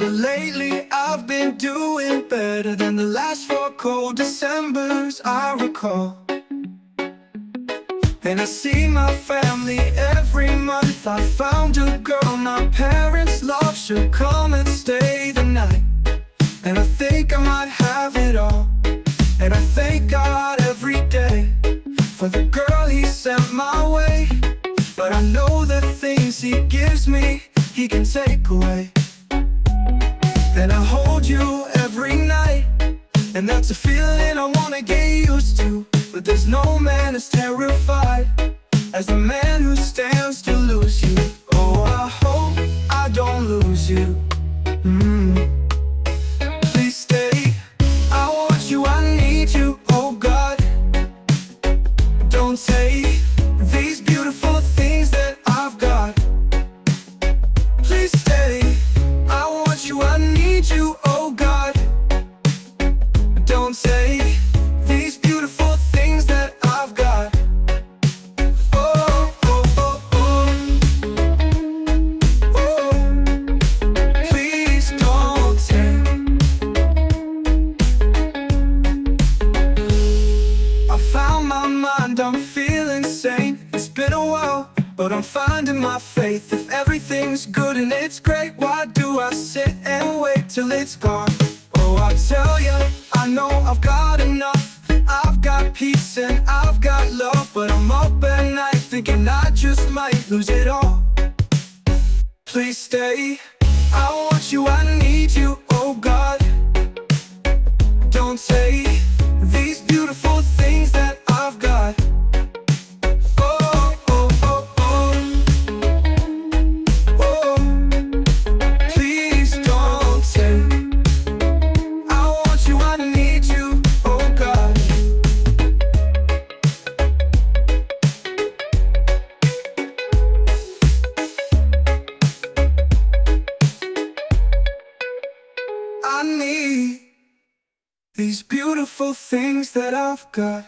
But lately I've been doing better than the last 4 cold Decembers I recall. And I see my family every month. I found a girl my parents love. She'll come and stay the night. And I think I might have it all. And I thank God every day for the girl He sent my way. But I know the things He gives me, He can take away. And I hold you every night, and that's a feeling I wanna get used to. But there's no man as terrified as the man who stands to lose you. Oh, I hope I don't lose you. Please stay. I want you, I need you, oh God. Don't take these beautiful things that I've got. Please stay. I want you, I need you, oh God. Don't take these beautiful things that I've got. Oh, oh, oh, oh. Oh, please don't take. I found my mind, I'm feeling sane. It's been a while, but I'm finding my faith. If everything's good and it's great, why do I sit and wait till it's gone? Oh, I tell ya, I know I've got enough. I've got peace and I've got love. But I'm up at night thinking I just might lose it all. Please stay. I want you, I need you, oh God. Don't take these beautiful things that I've got. Oh, oh, oh, oh. Oh, please don't take. I want you, I need you, oh God. I need these beautiful things that I've got.